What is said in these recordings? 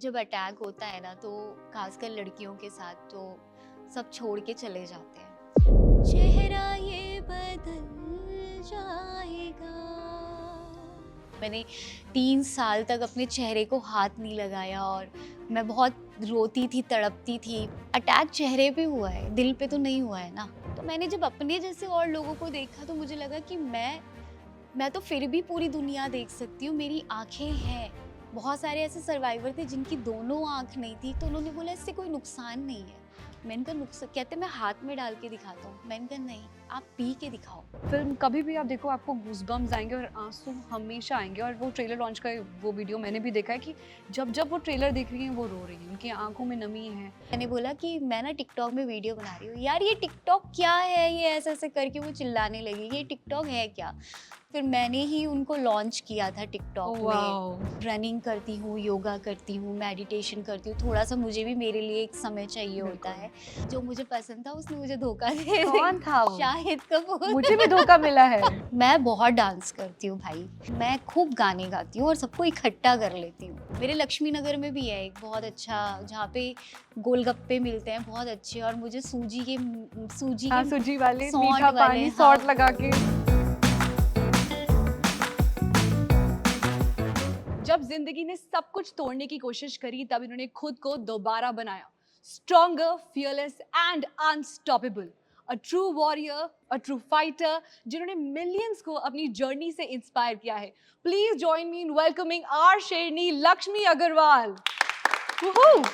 जब अटैक होता है ना तो खासकर लड़कियों के साथ तो सब छोड़ के चले जाते हैं। चेहरा ये बदल जाएगा। मैंने 3 साल तक अपने चेहरे को हाथ नहीं लगाया और मैं बहुत रोती थी, तड़पती थी। अटैक चेहरे पे हुआ है, दिल पे तो नहीं हुआ है ना। तो मैंने जब अपने जैसे और लोगों को देखा तो मुझे लगा कि मैं तो फिर भी पूरी दुनिया देख सकती हूँ, मेरी आँखें हैं। बहुत सारे ऐसे सर्वाइवर थे जिनकी दोनों आँख नहीं थी, तो उन्होंने बोला इससे कोई नुकसान नहीं है। मैंने कहा कहते मैं हाथ में डाल के दिखाता हूँ। मैंने कहा नहीं, आप पी के दिखाओ। फिल्म कभी भी आप देखो आपको गूज़बम्प्स आएँगे और आँसू हमेशा आएँगे। और वो ट्रेलर लॉन्च का वो वीडियो मैंने भी देखा है कि जब वो ट्रेलर देख रही हैं वो रो रही हैं, उनकी आँखों में नमी है। मैंने बोला कि मैं ना टिकटॉक में वीडियो बना रही हूँ। यार ये टिकटॉक क्या है? ये ऐसे-ऐसे करके वो चिल्लाने लगी, ये टिकटॉक है क्या? फिर मैंने ही उनको लॉन्च किया था टिकटॉक में। वाओ! रनिंग करती हूँ, योगा करती हूँ, मेडिटेशन करती हूँ, थोड़ा-सा मुझे भी मेरे लिए एक समय चाहिए होता बिल्कुल। है। जो मुझे पसंद था उसने मुझे धोखा दे दिया। कौन था वो? शाहिद कपूर। मुझे भी धोखा मिला है। मैं बहुत डांस करती हूँ भाई। मैं खूब गाने गाती हूँ और सबको इकट्ठा कर लेती हूँ। मेरे लक्ष्मी नगर में भी है एक बहुत अच्छा, जहाँ पे गोलगप्पे मिलते हैं बहुत अच्छे, और मुझे सूजी हाँ, के सूजी वाले, मीठा सौंठ वाले, पानी, हाँ सॉल्ट लगा के। जब ज़िंदगी ने सब कुछ तोड़ने की कोशिश करी तब इन्होंने खुद को दोबारा बनाया। Stronger, fearless and unstoppable. A true warrior, a true fighter, जिन्होंने मिलियंस को अपनी जर्नी से इंस्पायर किया है। Please join me in welcoming our शेरनी Lakshmi Agarwal. Woohoo!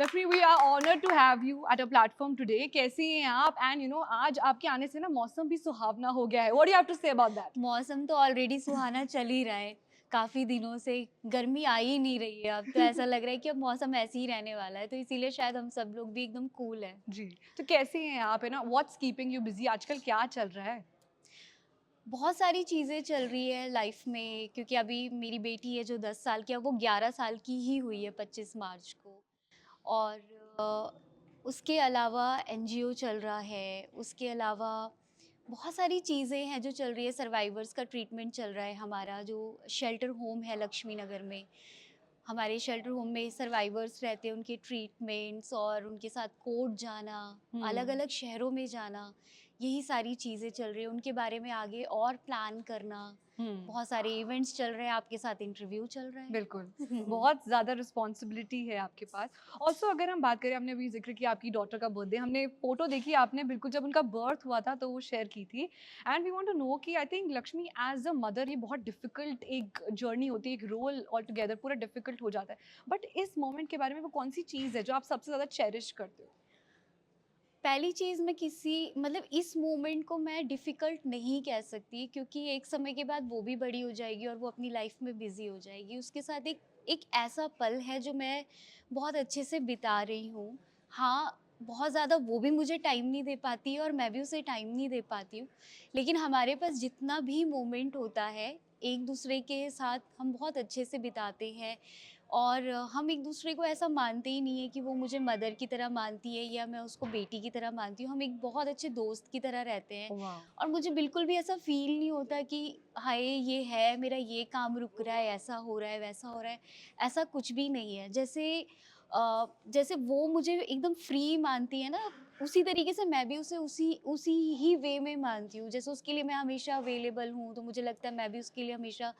Lakshmi, we are honoured to have you at a platform today. कैसी हैं आप? एंड आज आपके आने से ना मौसम भी सुहावना हो गया है। What do you have to say about that? मौसम तो ऑलरेडी सुहाना चल ही रहा है। काफ़ी दिनों से गर्मी आ ही नहीं रही है, अब तो ऐसा लग रहा है कि अब मौसम ऐसे ही रहने वाला है, तो इसीलिए शायद हम सब लोग भी एकदम कूल हैं। जी, तो कैसी हैं आप? है ना, व्हाट्स कीपिंग यू बिजी? आजकल क्या चल रहा है? बहुत सारी चीज़ें चल रही है लाइफ में, क्योंकि अभी मेरी बेटी है जो 10 साल की है, वो 11 साल की ही हुई है 25 मार्च को। और उसके अलावा एनजीओ चल रहा है, उसके अलावा बहुत सारी चीज़ें हैं जो चल रही है। सर्वाइवर्स का ट्रीटमेंट चल रहा है हमारा, जो शेल्टर होम है लक्ष्मी नगर में। हमारे शेल्टर होम में सर्वाइवर्स रहते हैं, उनके ट्रीटमेंट्स और उनके साथ कोर्ट जाना, हुँ। अलग-अलग शहरों में जाना, यही सारी चीज़ें चल रही हैं। उनके बारे में आगे और प्लान करना, हुँ, बहुत सारे इवेंट्स चल रहे हैं, आपके साथ इंटरव्यू चल रहा है। बिल्कुल। बहुत ज़्यादा रिस्पॉन्सिबिलिटी है आपके पास। ऑल्सो अगर हम बात करें, आपने अभी ज़िक्र किया आपकी डॉटर का बर्थडे, हमने फ़ोटो देखी आपने बिल्कुल जब उनका बर्थ हुआ था तो वो शेयर की थी। And we want to know कि I think Lakshmi as a mother ये बहुत डिफ़िकल्ट एक जर्नी होती है, एक रोल ऑल टुगेदर पूरा डिफ़िकल्ट हो जाता है। बट इस मोमेंट के बारे में वो कौन-सी चीज़ है जो आप सबसे ज़्यादा चेरिश करते हो? पहली चीज़, मैं किसी मतलब इस मोमेंट को मैं डिफ़िकल्ट नहीं कह सकती, क्योंकि एक समय के बाद वो भी बड़ी हो जाएगी और वो अपनी लाइफ में बिज़ी हो जाएगी। उसके साथ एक एक ऐसा पल है जो मैं बहुत अच्छे से बिता रही हूँ। हाँ, बहुत ज़्यादा वो भी मुझे टाइम नहीं दे पाती है और मैं भी उसे टाइम नहीं दे पाती हूँ। लेकिन हमारे पास जितना भी मोमेंट होता है, एक-दूसरे के साथ हम बहुत अच्छे से बिताते हैं। और हम एक-दूसरे को ऐसा मानते ही नहीं है कि वो मुझे मदर की तरह मानती है या मैं उसको बेटी की तरह मानती हूँ। हम एक बहुत अच्छे दोस्त की तरह रहते हैं वाओ! और मुझे बिल्कुल भी ऐसा फ़ील नहीं होता कि हाय ये है, मेरा ये काम रुक रहा है, ऐसा हो रहा है, वैसा हो रहा है। ऐसा कुछ भी नहीं है। जैसे वो मुझे एकदम फ्री मानती है ना, उसी तरीके से मैं भी उसे उसी उसी ही वे में मानती हूँ। जैसे उसके लिए मैं हमेशा अवेलेबल हूँ, तो मुझे लगता है मैं भी उसके लिए हमेशा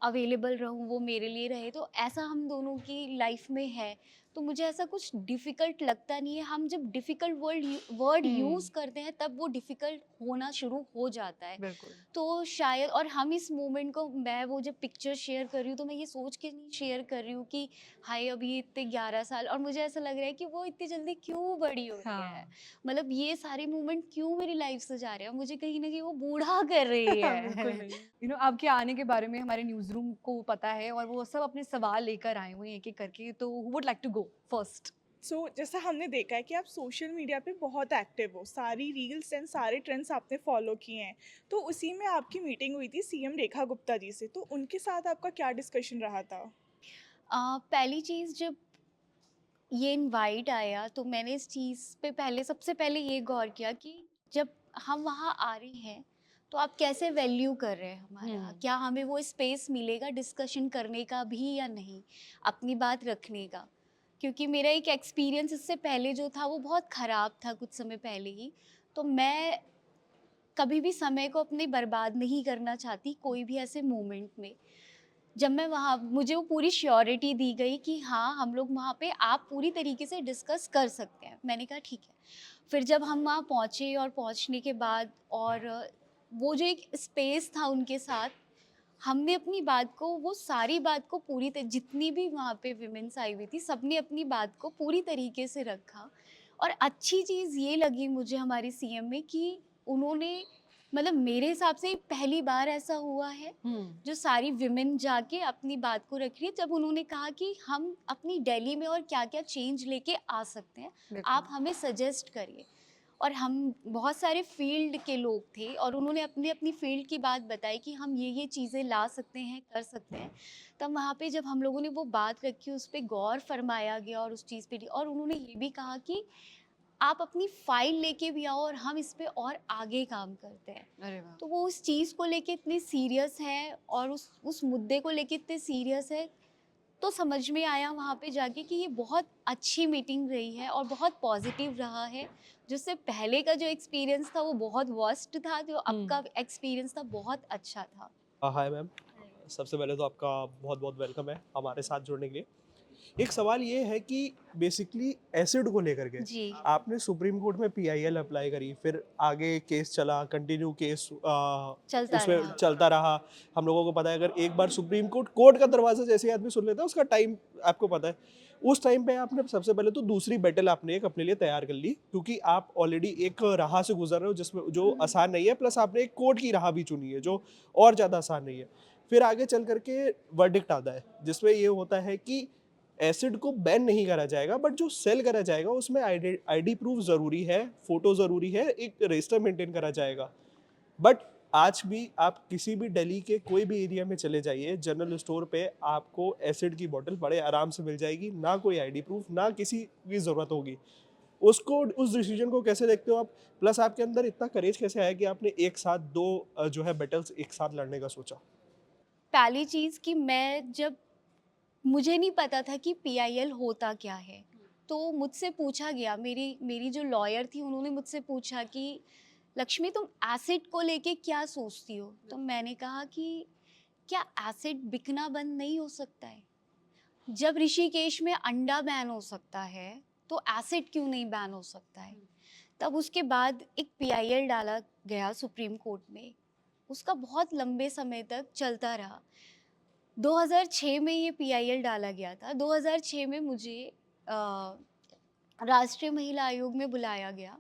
अवेलेबल रहूँ, वो मेरे लिए रहे, तो ऐसा हम दोनों की लाइफ में है। तो मुझे ऐसा कुछ डिफ़िकल्ट लगता नहीं है। हम जब डिफ़िकल्ट वर्ड हुँ, यूज़ करते हैं तब वो डिफ़िकल्ट होना शुरू हो जाता है। बिल्कुल। तो शायद, और हम इस मोमेंट को, मैं वो जब पिक्चर शेयर कर रही हूँ तो मैं ये सोच के नहीं शेयर कर रही हूँ कि हाय अभी इतने 11 साल, और मुझे ऐसा लग रहा है कि वो इतनी जल्दी क्यों बड़ी हो रही है। हाँ। मतलब ये सारे मोमेंट क्यों मेरी लाइफ से जा रहे हैं, मुझे कहीं न कहीं वो बूढ़ा कर रही बिल्कुल है। नहीं। आपके आने के बारे में हमारे न्यूज़ रूम को पता है और वो सब अपने सवाल लेकर आए हुए हैं एक-एक करके, तो who would like to go first? जैसा हमने देखा है कि आप सोशल मीडिया पे बहुत एक्टिव हो, सारी रील्स एंड सारे ट्रेंड्स आपने फॉलो किए हैं। तो उसी में आपकी मीटिंग हुई थी सीएम रेखा गुप्ता जी से, तो उनके साथ आपका क्या डिस्कशन रहा था? पहली चीज़, जब ये इनवाइट आया तो मैंने इस चीज़ पे पहले, सबसे पहले ये गौर किया कि जब हम वहाँ आ रहे हैं तो आप कैसे वैल्यू कर रहे हैं हमारा, क्या हमें वो स्पेस मिलेगा डिस्कशन करने का भी या नहीं, अपनी बात रखने का। क्योंकि मेरा एक एक्सपीरियंस इससे पहले जो था वो बहुत ख़राब था कुछ समय पहले ही। तो मैं कभी भी समय को अपने बर्बाद नहीं करना चाहती कोई भी ऐसे मोमेंट में। जब मैं वहाँ, मुझे वो पूरी श्योरिटी दी गई कि हाँ, हम लोग वहाँ पे आप पूरी तरीके से डिस्कस कर सकते हैं। मैंने कहा ठीक है। फिर जब हम वहाँ पहुँचे और पहुँचने के बाद और वो जो एक स्पेस था उनके साथ, हमने अपनी बात को, वो सारी बात को पूरी जितनी भी वहाँ पे विमेन्स आई हुई थी, सबने अपनी बात को पूरी तरीके से रखा। और अच्छी चीज़ ये लगी मुझे हमारी सीएम में कि उन्होंने, मतलब मेरे हिसाब से पहली बार ऐसा हुआ है जो सारी विमेन जाके अपनी बात को रख रही है, जब उन्होंने कहा कि हम अपनी दिल्ली में और क्या क्या चेंज लेके आ सकते हैं, आप हमें सजेस्ट करिए। और हम बहुत सारे फील्ड के लोग थे और उन्होंने अपने अपनी फील्ड की बात बताई कि हम ये चीज़ें ला सकते हैं, कर सकते हैं। तब वहाँ पे जब हम लोगों ने वो बात रखी, उस पर गौर फरमाया गया और उस चीज़ पे, और उन्होंने ये भी कहा कि आप अपनी फाइल लेके भी आओ और हम इस पे और आगे काम करते हैं। अरे वाह। तो वो उस चीज़ को लेके इतने सीरियस है और उस मुद्दे को लेके इतने सीरियस है, तो समझ में आया वहाँ पे जाके कि ये बहुत अच्छी मीटिंग रही है और बहुत पॉजिटिव रहा है। जिससे पहले का जो एक्सपीरियंस था वो बहुत वर्स्ट था, जो अब का एक्सपीरियंस था बहुत अच्छा था। हाय मैम, सबसे पहले तो आपका बहुत बहुत वेलकम है हमारे साथ जुड़ने के लिए। एक सवाल ये है कि बेसिकली एसिड को लेकर के जी। आपने सुप्रीम कोर्ट में पीआईएल अप्लाई करी, फिर आगे केस चला, कंटिन्यू केस चलता उसमें रहा। चलता रहा। हम लोगों को पता है, अगर एक बार सुप्रीम कोर्ट का दरवाजा जैसे ही आदमी सुन लेता है, उसका टाइम आपको पता है। उस टाइम पे आपने सबसे पहले तो दूसरी बैटल आपने एक अपने लिए तैयार कर ली, क्योंकि आप ऑलरेडी एक राह से गुजर रहे हो जिसमें जो आसान नहीं है, प्लस आपने एक कोर्ट की राह भी चुनी है जो और ज़्यादा आसान नहीं है। फिर आगे चल करके वर्डिक्ट आता है जिसमें ये होता है कि एसिड को बैन नहीं करा जाएगा, बट जो सेल करा जाएगा उसमें आईडी प्रूफ ज़रूरी है, फोटो ज़रूरी है, एक रजिस्टर मेंटेन करा जाएगा। बट आज भी आप किसी भी दिल्ली के कोई भी एरिया में चले जाइए, जनरल स्टोर पे आपको एसिड की बोतल बड़े आराम से मिल जाएगी, ना कोई आईडी प्रूफ, ना किसी की ज़रूरत होगी। उसको, उस डिसीजन को कैसे देखते हो आप? प्लस आपके अंदर इतना करेज कैसे आया कि आपने एक साथ दो जो है बैटल्स एक साथ लड़ने का सोचा? पहली चीज़ कि मैं जब, मुझे नहीं पता था कि पीआईएल होता क्या है। तो मुझसे पूछा गया, मेरी मेरी जो लॉयर थी उन्होंने मुझसे पूछा कि लक्ष्मी तुम एसिड को लेके क्या सोचती हो? तो मैंने कहा कि क्या एसिड बिकना बंद नहीं हो सकता है? जब ऋषिकेश में अंडा बैन हो सकता है तो एसिड क्यों नहीं बैन हो सकता है? तब उसके बाद एक पीआईएल डाला गया सुप्रीम कोर्ट में, उसका बहुत लंबे समय तक चलता रहा। 2006 में ये पीआईएल डाला गया था। 2006 में मुझे अ, राष्ट्रीय महिला आयोग में बुलाया गया।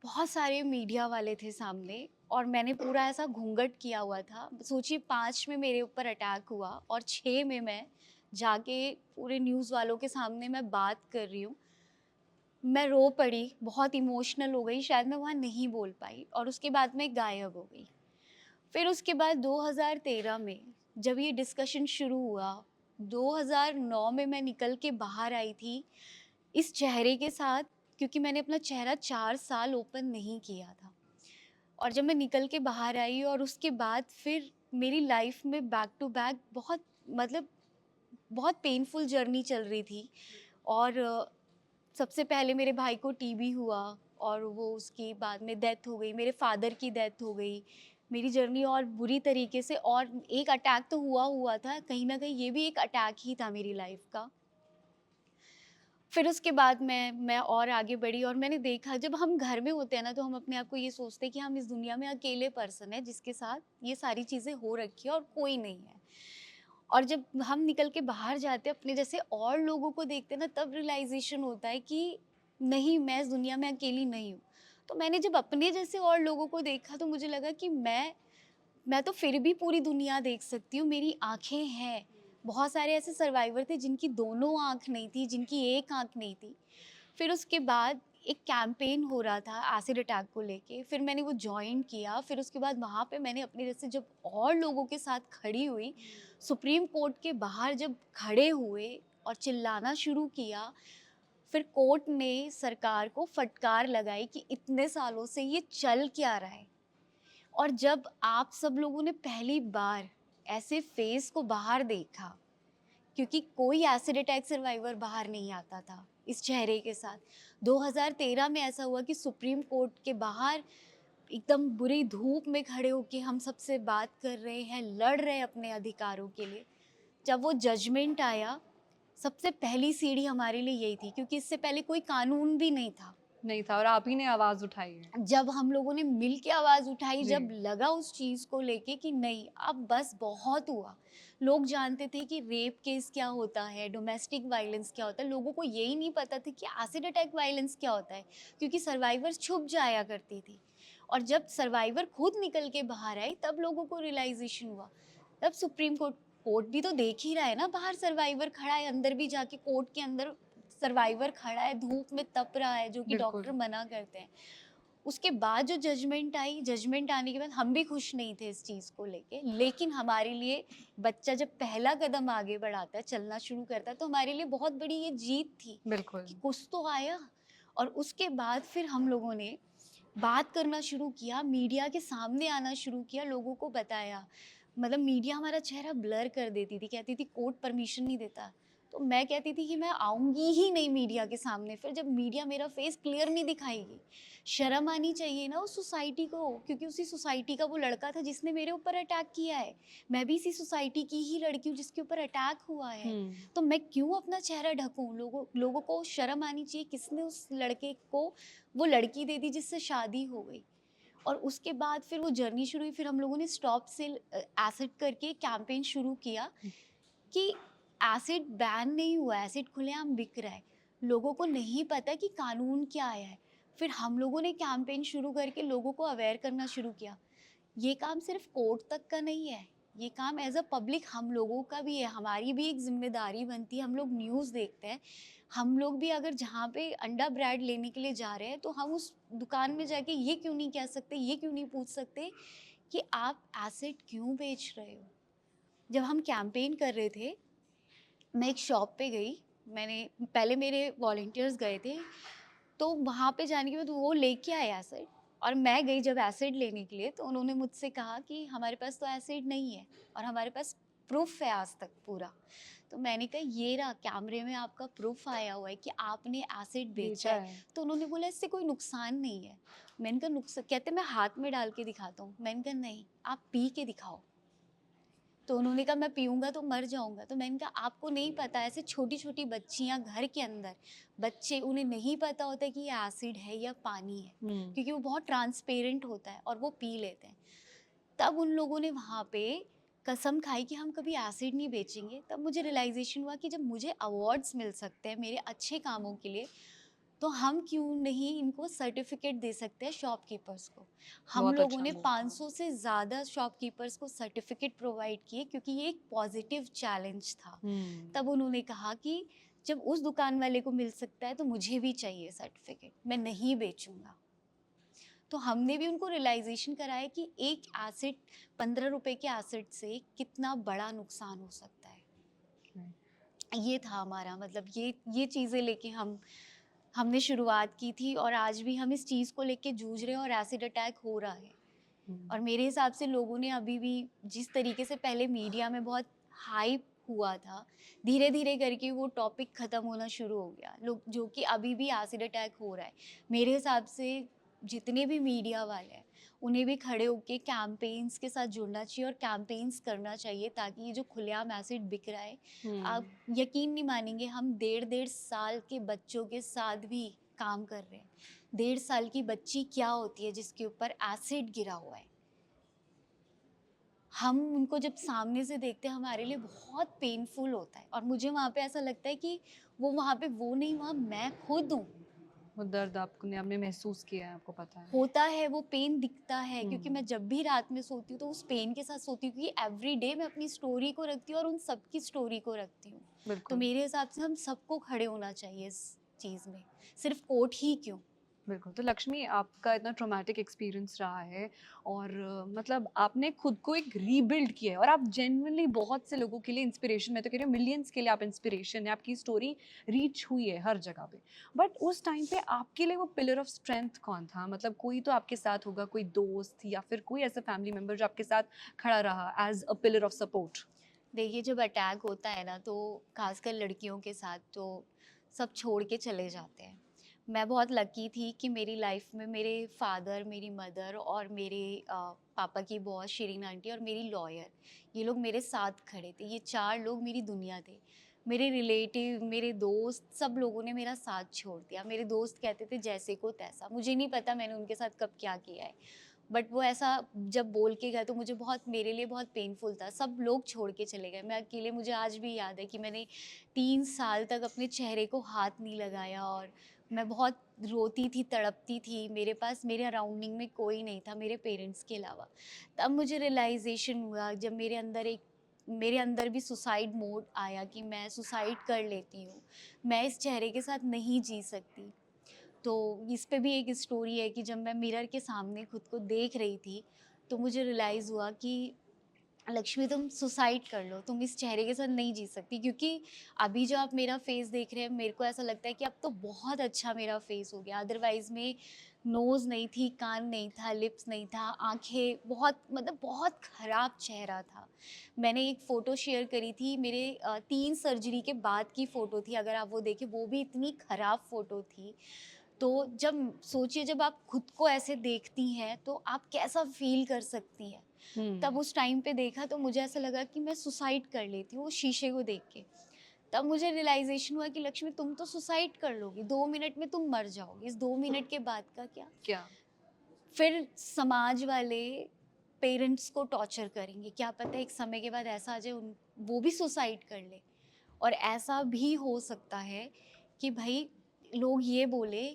बहुत सारे मीडिया वाले थे सामने और मैंने पूरा ऐसा घूंघट किया हुआ था। सोचिए 5 में मेरे ऊपर अटैक हुआ और 6 में मैं जाके पूरे न्यूज़ वालों के सामने मैं बात कर रही हूँ। मैं रो पड़ी, बहुत इमोशनल हो गई, शायद मैं वहाँ नहीं बोल पाई और उसके बाद मैं गायब हो गई। फिर उसके बाद 2013 में जब ये डिस्कशन शुरू हुआ, 2009 में मैं निकल के बाहर आई थी इस चेहरे के साथ, क्योंकि मैंने अपना चेहरा 4 साल ओपन नहीं किया था। और जब मैं निकल के बाहर आई और उसके बाद फिर मेरी लाइफ में बैक टू बैक बहुत, मतलब बहुत पेनफुल जर्नी चल रही थी। और सबसे पहले मेरे भाई को टीबी हुआ और वो उसकी बाद में डेथ हो गई, मेरे फादर की डेथ हो गई। मेरी जर्नी और बुरी तरीके से, और एक अटैक तो हुआ था, कहीं ना कहीं ये भी एक अटैक ही था मेरी लाइफ का। फिर उसके बाद मैं और आगे बढ़ी और मैंने देखा, जब हम घर में होते हैं ना तो हम अपने आप को ये सोचते हैं कि हम इस दुनिया में अकेले पर्सन है जिसके साथ ये सारी चीज़ें हो रखी है और कोई नहीं है। और जब हम निकल के बाहर जाते हैं, अपने जैसे और लोगों को देखते हैं ना, तब रियलाइजेशन होता है कि नहीं, मैं इस दुनिया में अकेली नहीं हूँ। तो मैंने जब अपने जैसे और लोगों को देखा तो मुझे लगा कि मैं तो फिर भी पूरी दुनिया देख सकती हूँ, मेरी आँखें हैं। बहुत सारे ऐसे सर्वाइवर थे जिनकी दोनों आँख नहीं थी, जिनकी एक आँख नहीं थी। फिर उसके बाद एक कैंपेन हो रहा था एसिड अटैक को लेके, फिर मैंने वो जॉइन किया। फिर उसके बाद वहाँ पे मैंने अपने जैसे जब और लोगों के साथ खड़ी हुई, सुप्रीम कोर्ट के बाहर जब खड़े हुए और चिल्लाना शुरू किया, फिर कोर्ट ने सरकार को फटकार लगाई कि इतने सालों से ये चल क्या रहा है। और जब आप सब लोगों ने पहली बार ऐसे फेस को बाहर देखा, क्योंकि कोई एसिड अटैक सर्वाइवर बाहर नहीं आता था इस चेहरे के साथ। 2013 में ऐसा हुआ कि सुप्रीम कोर्ट के बाहर एकदम बुरी धूप में खड़े होके हम सबसे बात कर रहे हैं, लड़ रहे हैं अपने अधिकारों के लिए। जब वो जजमेंट आया, सबसे पहली सीढ़ी हमारे लिए यही थी, क्योंकि इससे पहले कोई कानून भी नहीं था। नहीं था और आप ही ने आवाज उठाई है। जब हम लोगों ने मिल के आवाज़ उठाई, जी। जब लगा उस चीज़ को लेके कि नहीं अब बस बहुत हुआ। लोग जानते थे कि रेप केस क्या होता है, डोमेस्टिक वायलेंस क्या होता है, लोगों को यही नहीं पता था कि एसिड अटैक वायलेंस क्या होता है, क्योंकि सर्वाइवर्स छुप जाया करती थी। और जब सर्वाइवर खुद निकल के बाहर आई, तब लोगों को रियलाइजेशन हुआ। तब सुप्रीम कोर्ट भी तो देख ही रहा है ना, बाहर सर्वाइवर खड़ा है, अंदर भी जाके कोर्ट के अंदर सर्वाइवर खड़ा है, धूप में तप रहा है, जो कि बिल्कुल। डॉक्टर मना करते हैं। उसके बाद जो जजमेंट आई, जजमेंट आने के बाद हम भी खुश नहीं थे इस चीज़ को लेके, लेकिन हमारे लिए बच्चा जब पहला कदम आगे बढ़ाता है, चलना शुरू करता है, तो हमारे लिए बहुत बड़ी ये जीत थी बिल्कुल। कि कुछ तो आया। और उसके बाद फिर हम लोगों ने बात करना शुरू किया, मीडिया के सामने आना शुरू किया, लोगों को बताया। मतलब मीडिया हमारा चेहरा ब्लर कर देती थी, कहती थी कोर्ट परमिशन नहीं देता, तो मैं कहती थी कि मैं आऊँगी ही नहीं मीडिया के सामने। फिर जब मीडिया मेरा फेस क्लियर नहीं दिखाएगी, शर्म आनी चाहिए ना उस सोसाइटी को, क्योंकि उसी सोसाइटी का वो लड़का था जिसने मेरे ऊपर अटैक किया है। मैं भी इसी सोसाइटी की ही लड़की हूँ जिसके ऊपर अटैक हुआ है। तो मैं क्यों अपना चेहरा ढकूं? लोगों को शर्म आनी चाहिए, किसने उस लड़के को वो लड़की दे दी जिससे शादी हो गई। और उसके बाद फिर वो जर्नी शुरू हुई। फिर हम लोगों ने स्टॉप सेल एसिड करके कैंपेन शुरू किया कि एसिड बैन नहीं हुआ, एसिड खुलेआम बिक रहा है, लोगों को नहीं पता कि कानून क्या आया है। फिर हम लोगों ने कैंपेन शुरू करके लोगों को अवेयर करना शुरू किया। ये काम सिर्फ कोर्ट तक का नहीं है, ये काम एज अ पब्लिक हम लोगों का भी है, हमारी भी एक जिम्मेदारी बनती है। हम लोग न्यूज़ देखते हैं, हम लोग भी अगर जहाँ पे अंडा ब्रेड लेने के लिए जा रहे हैं, तो हम उस दुकान में जाके ये क्यों नहीं कह सकते, ये क्यों नहीं पूछ सकते कि आप एसिड क्यों बेच रहे हो। जब हम कैंपेन कर रहे थे, मैं एक शॉप पे गई, मैंने पहले मेरे वॉलंटियर्स गए थे, तो वहाँ पे जाने के बाद वो लेके आए एसिड, और मैं गई जब एसिड लेने के लिए, तो उन्होंने मुझसे कहा कि हमारे पास तो एसिड नहीं है और हमारे पास प्रूफ है आज तक पूरा। तो मैंने कहा ये रहा, कैमरे में आपका प्रूफ आया हुआ है कि आपने एसिड बेचा है। तो उन्होंने बोला इससे कोई नुकसान नहीं है। मैंने कहा नुकसान? कहते मैं हाथ में डाल के दिखाता हूँ। मैंने कहा नहीं, आप पी के दिखाओ। तो उन्होंने कहा मैं पीऊँगा तो मर जाऊँगा। तो मैंने कहा आपको नहीं पता, ऐसे छोटी छोटी बच्चियाँ घर के अंदर, बच्चे, उन्हें नहीं पता होता कि ये एसिड है या पानी है, क्योंकि वो बहुत ट्रांसपेरेंट होता है और वो पी लेते हैं। तब उन लोगों ने वहाँ पे कसम खाई कि हम कभी एसिड नहीं बेचेंगे। तब मुझे रियलाइजेशन हुआ कि जब मुझे अवार्ड्स मिल सकते हैं मेरे अच्छे कामों के लिए, तो हम क्यों नहीं इनको सर्टिफिकेट दे सकते हैं शॉपकीपर्स को। हम बहुत लोगों अच्छा ने move 500 से ज़्यादा शॉपकीपर्स को सर्टिफिकेट प्रोवाइड किए, क्योंकि ये एक पॉजिटिव चैलेंज था। तब उन्होंने कहा कि जब उस दुकान वाले को मिल सकता है तो मुझे भी चाहिए सर्टिफिकेट, मैं नहीं बेचूंगा। तो हमने भी उनको रियलाइजेशन कराया कि एक एसिड, 15 रुपए के एसिड से कितना बड़ा नुकसान हो सकता है। ये था हमारा, मतलब ये चीज़ें लेके हमने शुरुआत की थी, और आज भी हम इस चीज़ को लेके जूझ रहे हैं और एसिड अटैक हो रहा है। और मेरे हिसाब से लोगों ने अभी भी, जिस तरीके से पहले मीडिया में बहुत हाइप हुआ था, धीरे धीरे करके वो टॉपिक ख़त्म होना शुरू हो गया। लोग, जो कि अभी भी एसिड अटैक हो रहा है, मेरे हिसाब से जितने भी मीडिया वाले हैं उन्हें भी खड़े होके कैंपेन्स के साथ जुड़ना चाहिए और कैंपेन्स करना चाहिए, ताकि ये जो खुलेआम एसिड बिक रहा है, आप यकीन नहीं मानेंगे, हम 1.5 साल के बच्चों के साथ भी काम कर रहे हैं। 1.5 साल की बच्ची क्या होती है जिसके ऊपर एसिड गिरा हुआ है। हम उनको जब सामने से देखते हैं, हमारे लिए बहुत पेनफुल होता है, और मुझे वहाँ पे ऐसा लगता है कि वो वहाँ पे वो नहीं, वहाँ मैं खुद हूँ। वो दर्द आपने महसूस किया है, आपको पता है। होता है, वो पेन दिखता है, क्योंकि मैं जब भी रात में सोती हूँ तो उस पेन के साथ सोती हूँ, क्योंकि एवरी डे मैं अपनी स्टोरी को रखती हूँ और उन सबकी स्टोरी को रखती हूँ। तो बिल्कुल। मेरे हिसाब से हम सबको खड़े होना चाहिए इस चीज़ में, सिर्फ कोर्ट ही क्यों। बिल्कुल। तो लक्ष्मी, आपका इतना ट्रॉमेटिक एक्सपीरियंस रहा है और मतलब आपने खुद को एक रीबिल्ड किया है और आप जेन्युइनली बहुत से लोगों के लिए इंस्पिरेशन, मैं तो कह रही हूँ मिलियंस के लिए आप इंस्पिरेशन है, आपकी स्टोरी रीच हुई है हर जगह पे। बट उस टाइम पे आपके लिए वो पिलर ऑफ स्ट्रेंथ कौन था? मतलब कोई तो आपके साथ होगा, कोई दोस्त या फिर कोई ऐसा फैमिली मेंबर जो आपके साथ खड़ा रहा as a pillar of support? देखिए, जब अटैक होता है ना तो खासकर लड़कियों के साथ तो सब छोड़ के चले जाते हैं। मैं बहुत लकी थी कि मेरी लाइफ में मेरे फादर, मेरी मदर और मेरे पापा की बॉस शिरीन आंटी और मेरी लॉयर, ये लोग मेरे साथ खड़े थे। ये 4 लोग मेरी दुनिया थे। मेरे रिलेटिव, मेरे दोस्त, सब लोगों ने मेरा साथ छोड़ दिया। मेरे दोस्त कहते थे जैसे को तैसा। मुझे नहीं पता मैंने उनके साथ कब क्या किया है। बट वो ऐसा जब बोल के गए तो मुझे बहुत, मेरे लिए बहुत पेनफुल था। सब लोग छोड़ के चले गए, मैं अकेले। मुझे आज भी याद है कि मैंने 3 साल तक अपने चेहरे को हाथ नहीं लगाया और मैं बहुत रोती थी, तड़पती थी। मेरे पास, मेरे अराउंडिंग में कोई नहीं था मेरे पेरेंट्स के अलावा। तब मुझे रियलाइज़ेशन हुआ जब मेरे अंदर भी सुसाइड मोड आया कि मैं सुसाइड कर लेती हूँ। मैं इस चेहरे के साथ नहीं जी सकती। तो इस पे भी एक स्टोरी है कि जब मैं मिरर के सामने खुद को देख रही थी तो मुझे रियलाइज़ हुआ कि लक्ष्मी, तुम सुसाइड कर लो, तुम इस चेहरे के साथ नहीं जी सकती। क्योंकि अभी जो आप मेरा फेस देख रहे हैं, मेरे को ऐसा लगता है कि अब तो बहुत अच्छा मेरा फेस हो गया। अदरवाइज़ में नोज़ नहीं थी, कान नहीं था, लिप्स नहीं था, आँखें बहुत, मतलब बहुत ख़राब चेहरा था। मैंने एक फ़ोटो शेयर करी थी, मेरे 3 सर्जरी के बाद की फ़ोटो थी, अगर आप वो देखें वो भी इतनी ख़राब फ़ोटो थी। तो जब सोचिए, जब आप खुद को ऐसे देखती हैं तो आप कैसा फ़ील कर सकती हैं। तब उस टाइम पे देखा तो मुझे ऐसा लगा कि मैं सुसाइड कर लेती हूँ, वो शीशे को देख के। तब मुझे रियलाइज़ेशन हुआ कि लक्ष्मी, तुम तो सुसाइड कर लोगी, 2 मिनट में तुम मर जाओगी, इस 2 मिनट के बाद का क्या? क्या? फिर समाज वाले पेरेंट्स को टॉर्चर करेंगे, क्या पता एक समय के बाद ऐसा आ जाए वो भी सुसाइड कर ले। और ऐसा भी हो सकता है कि भाई लोग ये बोले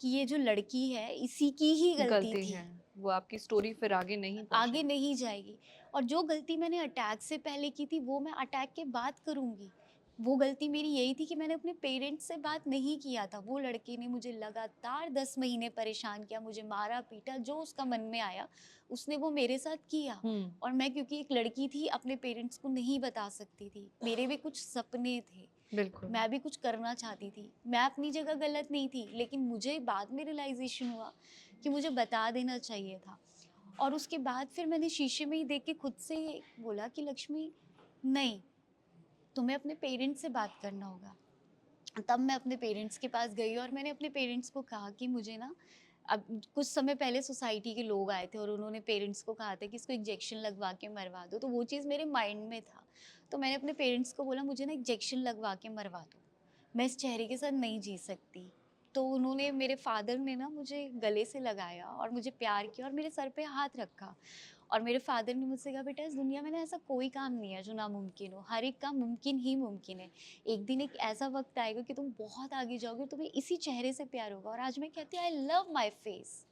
कि ये जो लड़की है इसी की ही गलती गलती थी, है। वो आपकी स्टोरी फिर आगे नहीं आगे पहुँचेगी। नहीं जाएगी। और जो गलती मैंने अटैक से पहले की थी वो मैं अटैक के बाद करूँगी। वो गलती मेरी यही थी कि मैंने अपने पेरेंट्स से बात नहीं किया था। वो लड़के ने मुझे लगातार 10 महीने परेशान किया, मुझे मारा पीटा, जो उसका मन में आया उसने वो मेरे साथ किया। हुँ। और मैं क्योंकि एक लड़की थी अपने पेरेंट्स को नहीं बता सकती थी। मेरे भी कुछ सपने थे, बिल्कुल। मैं भी कुछ करना चाहती थी। मैं अपनी जगह गलत नहीं थी, लेकिन मुझे बाद में रियलाइज़ेशन हुआ कि मुझे बता देना चाहिए था। और उसके बाद फिर मैंने शीशे में ही देख के खुद से बोला कि लक्ष्मी, नहीं, तुम्हें अपने पेरेंट्स से बात करना होगा। तब मैं अपने पेरेंट्स के पास गई और मैंने अपने पेरेंट्स को कहा कि मुझे ना, अब कुछ समय पहले सोसाइटी के लोग आए थे और उन्होंने पेरेंट्स को कहा था कि इसको इंजेक्शन लगवा के मरवा दो। तो वो चीज़ मेरे माइंड में था। तो मैंने अपने पेरेंट्स को बोला मुझे ना इंजेक्शन लगवा के मरवा दो, मैं इस चेहरे के साथ नहीं जी सकती। तो उन्होंने, मेरे फादर ने ना मुझे गले से लगाया और मुझे प्यार किया और मेरे सर पे हाथ रखा। और मेरे फादर ने मुझसे कहा, बेटा इस दुनिया में ना ऐसा कोई काम नहीं है जो नामुमकिन हो, हर एक काम मुमकिन ही मुमकिन है। एक दिन एक ऐसा वक्त आएगा कि तुम बहुत आगे जाओगे, तुम्हें इसी चेहरे से प्यार होगा। और आज मैं कहती हूँ आई लव माई फेस।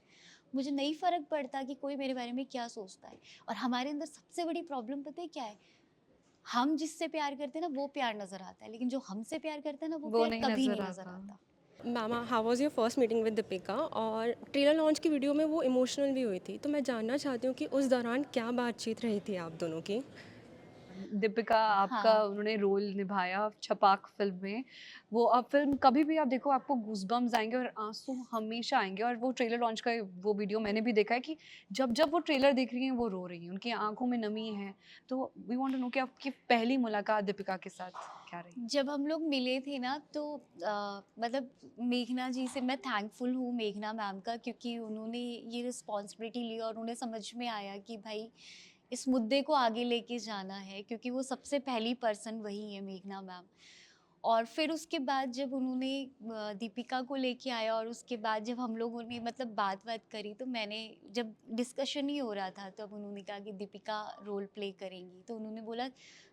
मुझे नहीं फ़र्क पड़ता कि कोई मेरे बारे में क्या सोचता है। और हमारे अंदर सबसे बड़ी प्रॉब्लम पता है क्या है? हम जिससे प्यार करते हैं ना वो प्यार नज़र आता है, लेकिन जो हमसे प्यार करता है ना वो वो प्यार नहीं कभी नहीं नज़र नज़र आता। आता। मैमा, how was your first meeting with Deepika? और ट्रेलर लॉन्च की वीडियो में वो इमोशनल भी हुई थी, तो मैं जानना चाहती हूँ कि उस दौरान क्या बातचीत रही थी आप दोनों की? दीपिका, आपका हाँ। उन्होंने रोल निभाया छपाक फ़िल्म में। वो फ़िल्म कभी भी आप देखो आपको गूज़बम्प्स आएँगे और आँसू हमेशा आएँगे और वो ट्रेलर लॉन्च का वो वीडियो मैंने भी देखा है कि जब-जब वो ट्रेलर देख रही हैं, वो रो रही हैं, उनकी आँखों में नमी है। तो वी वांट टू नो कि आपकी पहली मुलाकात दीपिका के साथ क्या रही? जब हम लोग मिले थे ना तो मतलब मेघना जी से मैं थैंकफुल हूँ, मेघना मैम का, क्योंकि उन्होंने ये रिस्पॉन्सिबिलिटी ली और उन्हें समझ में आया कि भाई इस मुद्दे को आगे लेके जाना है, क्योंकि वो सबसे पहली पर्सन वही है, मेघना मैम। और फिर उसके बाद जब उन्होंने दीपिका को लेके आया और उसके बाद जब हम लोगों ने मतलब बात-वात करी, तो मैंने, जब डिस्कशन ही हो रहा था तब उन्होंने कहा कि दीपिका रोल प्ले करेंगी। तो उन्होंने बोला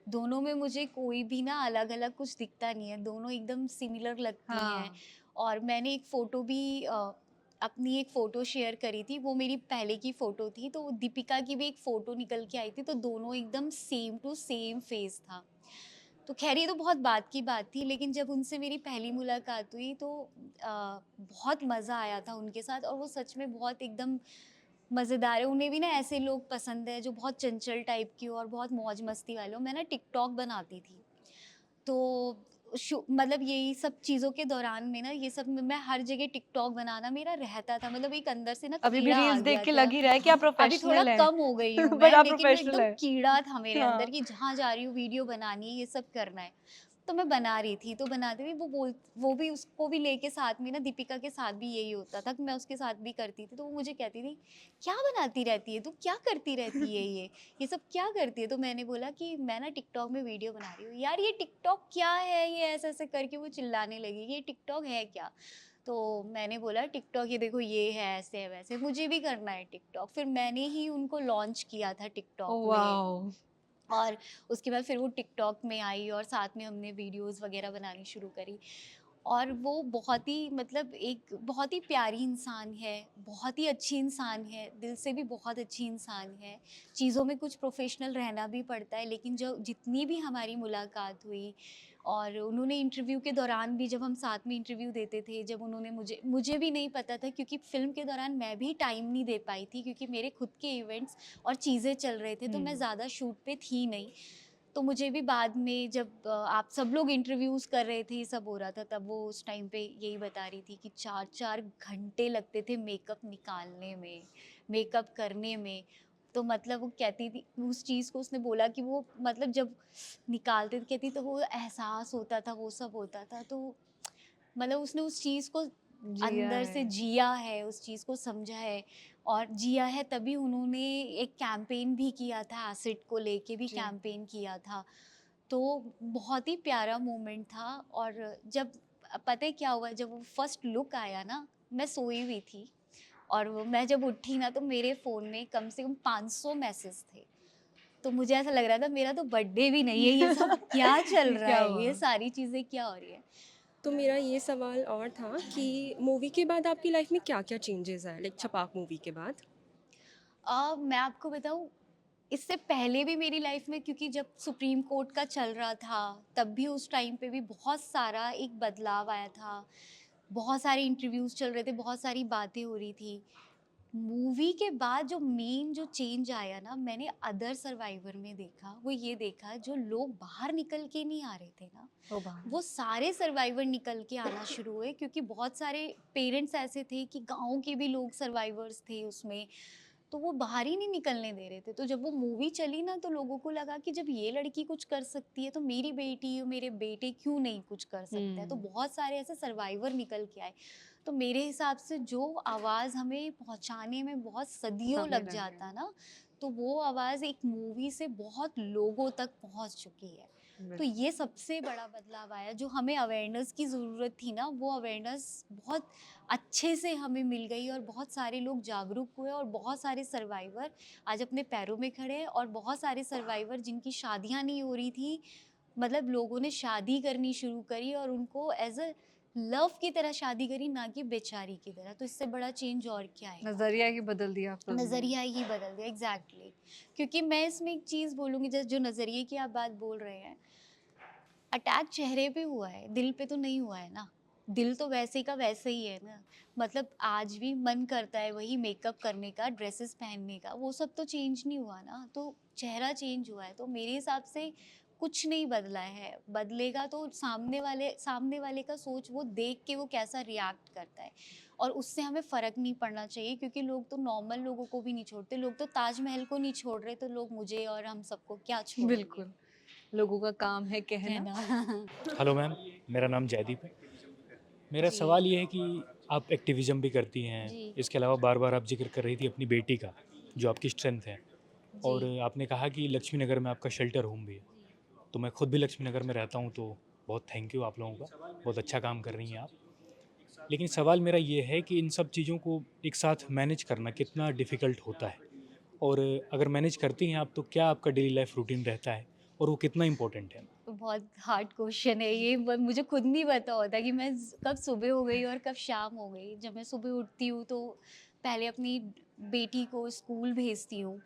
दोनों में मुझे कोई भी ना अलग-अलग कुछ दिखता नहीं है, दोनों एकदम सिमिलर लगती हैं। हाँ। और मैंने एक फ़ोटो भी अपनी एक फ़ोटो शेयर करी थी, वो मेरी पहले की फ़ोटो थी, तो दीपिका की भी एक फ़ोटो निकल के आई थी, तो दोनों एकदम सेम टू सेम फेस था। तो खैर ये तो बहुत बात की बात थी, लेकिन जब उनसे मेरी पहली मुलाकात हुई तो बहुत मज़ा आया था उनके साथ, और वो सच में बहुत एकदम मज़ेदार है। उन्हें भी ना ऐसे लोग पसंद है जो बहुत चंचल टाइप की हो और बहुत मौज मस्ती वाले हो। मैं ना टिकटॉक बनाती थी, तो मतलब यही सब चीज़ों के दौरान में ना, ये सब मैं हर जगह टिकटॉक बनाना मेरा रहता था, मतलब एक अंदर से ना अभी भी कीड़ा आ रील्स देख गया के था। लग ही रहा है कि आप अभी थोड़ा प्रोफेशनल हैं। कम हो गई हूँ बट मैं, आप लेकिन वो प्रोफेशनल एकदम है। कीड़ा था मेरे अंदर हाँ। कि जहाँ जा रही हूँ वीडियो बनानी है, ये सब करना है। तो मैं बना रही थी, तो बनाते हुए वो भी, उसको भी लेके साथ में ना, दीपिका के साथ भी यही होता था कि मैं उसके साथ भी करती थी। तो वो मुझे कहती थी, क्या बनाती रहती है तू, क्या करती रहती है ये सब क्या करती है? तो मैंने बोला कि मैं ना टिकटॉक में वीडियो बना रही हूँ। यार ये टिकटॉक क्या है, ये ऐसे ऐसे करके वो चिल्लाने लगी, ये टिकटॉक है क्या? तो मैंने बोला टिकटॉक ये देखो, ये है, ऐसे है वैसे, मुझे भी करना है टिकटॉक। फिर मैंने ही उनको लॉन्च किया था टिकटॉक ओह में, वाओ! और उसके बाद फिर वो टिकटॉक में आई और साथ में हमने वीडियोस वगैरह बनानी शुरू करी। और वो बहुत ही, मतलब एक बहुत ही प्यारी इंसान है, बहुत ही अच्छी इंसान है, दिल से भी बहुत अच्छी इंसान है। चीज़ों में कुछ प्रोफेशनल रहना भी पड़ता है, लेकिन जो जितनी भी हमारी मुलाकात हुई, और उन्होंने इंटरव्यू के दौरान भी, जब हम साथ में इंटरव्यू देते थे, जब उन्होंने मुझे भी नहीं पता था, क्योंकि फ़िल्म के दौरान मैं भी टाइम नहीं दे पाई थी, क्योंकि मेरे खुद के इवेंट्स और चीज़ें चल रहे थे, तो मैं ज़्यादा शूट पे थी नहीं। तो मुझे भी बाद में, जब आप सब लोग इंटरव्यूज़ कर रहे थे, ये सब हो रहा था, तब वो उस टाइम पे यही बता रही थी कि 4-4 घंटे लगते थे मेकअप निकालने में, मेकअप करने में। तो मतलब वो कहती थी, उस चीज़ को उसने बोला कि वो, मतलब जब निकालते थे कहती, तो वो एहसास होता था, वो सब होता था। तो मतलब उसने उस चीज़ को जिया अंदर से है। जिया है, उस चीज़ को समझा है, और जिया है तभी उन्होंने एक कैंपेन भी किया था, एसिड को लेके भी जी। कैंपेन किया था। तो बहुत ही प्यारा मोमेंट था। और जब, पता है क्या हुआ, जब वो फर्स्ट लुक आया ना, मैं सोई हुई थी, और मैं जब उठी ना, तो मेरे फ़ोन में कम से कम 500 मैसेज थे। तो मुझे ऐसा लग रहा था मेरा तो बर्थडे भी नहीं है, ये सब क्या चल ये रहा क्या है, हुआ? ये सारी चीज़ें क्या हो रही है। तो मेरा ये सवाल और था कि मूवी के बाद आपकी लाइफ में क्या-क्या चेंजेस आए लाइक छपाक मूवी के बाद? मैं आपको बताऊँ, इससे पहले भी मेरी लाइफ में, क्योंकि जब सुप्रीम कोर्ट का चल रहा था, तब भी उस टाइम पे भी बहुत सारा एक बदलाव आया था। बहुत सारे इंटरव्यूज़ चल रहे थे, बहुत सारी बातें हो रही थी। मूवी के बाद जो मेन जो चेंज आया ना, मैंने अदर सर्वाइवर में देखा, वो ये देखा, जो लोग बाहर निकल के नहीं आ रहे थे ना, ओह वाह! वो सारे सर्वाइवर निकल के आना शुरू हुए, क्योंकि बहुत सारे पेरेंट्स ऐसे थे कि गाँव के भी लोग सर्वाइवर्स थे उसमें, तो वो बाहर ही नहीं निकलने दे रहे थे। तो जब वो मूवी चली ना, तो लोगों को लगा कि जब ये लड़की कुछ कर सकती है, तो मेरी बेटी और मेरे बेटे क्यों नहीं कुछ कर सकते हैं। तो बहुत सारे ऐसे सर्वाइवर निकल के आए। तो मेरे हिसाब से जो आवाज़ हमें पहुँचाने में बहुत सदियों समय लग लग गया। जाता ना, तो वो आवाज़ एक मूवी से बहुत लोगों तक पहुँच चुकी है। तो बिल्कुल। ये सबसे बड़ा बदलाव आया, जो हमें अवेयरनेस की ज़रूरत थी ना, वो अवेयरनेस बहुत अच्छे से हमें मिल गई, और बहुत सारे लोग जागरूक हुए, और बहुत सारे सर्वाइवर आज अपने पैरों में खड़े हैं, और बहुत सारे सर्वाइवर जिनकी शादियां नहीं हो रही थी, मतलब लोगों ने शादी करनी शुरू करी, और उनको एज अ लव की तरह शादी करी, ना कि बेचारी की तरह। तो इससे बड़ा चेंज और क्या है? नज़रिया ही बदल दिया फ़िल्म ने। नज़रिया ही बदल दिया, एग्जैक्टली। क्योंकि मैं इसमें एक चीज़ बोलूँगी, जैसे जो नज़रिए की आप बात बोल रहे हैं, अटैक चेहरे पे हुआ है, दिल पे तो नहीं हुआ है ना। दिल तो वैसे का वैसे ही है ना। मतलब आज भी मन करता है वही मेकअप करने का, ड्रेसेस पहनने का, वो सब तो चेंज नहीं हुआ ना। तो चेहरा चेंज हुआ है, तो मेरे हिसाब से कुछ नहीं बदला है। बदलेगा तो सामने वाले का सोच, वो देख के वो कैसा रिएक्ट करता है, और उससे हमें फ़र्क नहीं पड़ना चाहिए, क्योंकि लोग तो नॉर्मल लोगों को भी नहीं छोड़ते। लोग तो ताजमहल को नहीं छोड़ रहे, तो लोग मुझे और हम सबको क्या छोड़ेंगे, बिल्कुल, लोगों का काम है है कहना। ना? हेलो मैम, मेरा नाम जयदीप है। मेरा जी। सवाल ये है कि आप एक्टिविज़्म भी करती हैं, जी, इसके अलावा बार-बार आप ज़िक्र कर रही थी अपनी बेटी का, जो आपकी स्ट्रेंथ है, जी, और आपने कहा कि लक्ष्मी नगर में आपका शेल्टर होम भी है। तो मैं खुद भी लक्ष्मी नगर में रहता हूँ, तो बहुत थैंक यू आप लोगों का, बहुत अच्छा काम कर रही हैं आप। लेकिन सवाल मेरा ये है कि इन सब चीज़ों को एक साथ मैनेज करना कितना डिफ़िकल्ट होता है? और अगर मैनेज करती हैं आप, तो क्या आपका डेली लाइफ़ रूटीन रहता है और वो कितना इम्पोर्टेंट है? तो बहुत हार्ड क्वेश्चन है ये। मुझे खुद नहीं पता होता कि मैं कब सुबह हो गई और कब शाम हो गई। जब मैं सुबह उठती हूँ, तो पहले अपनी बेटी को स्कूल भेजती हूँ,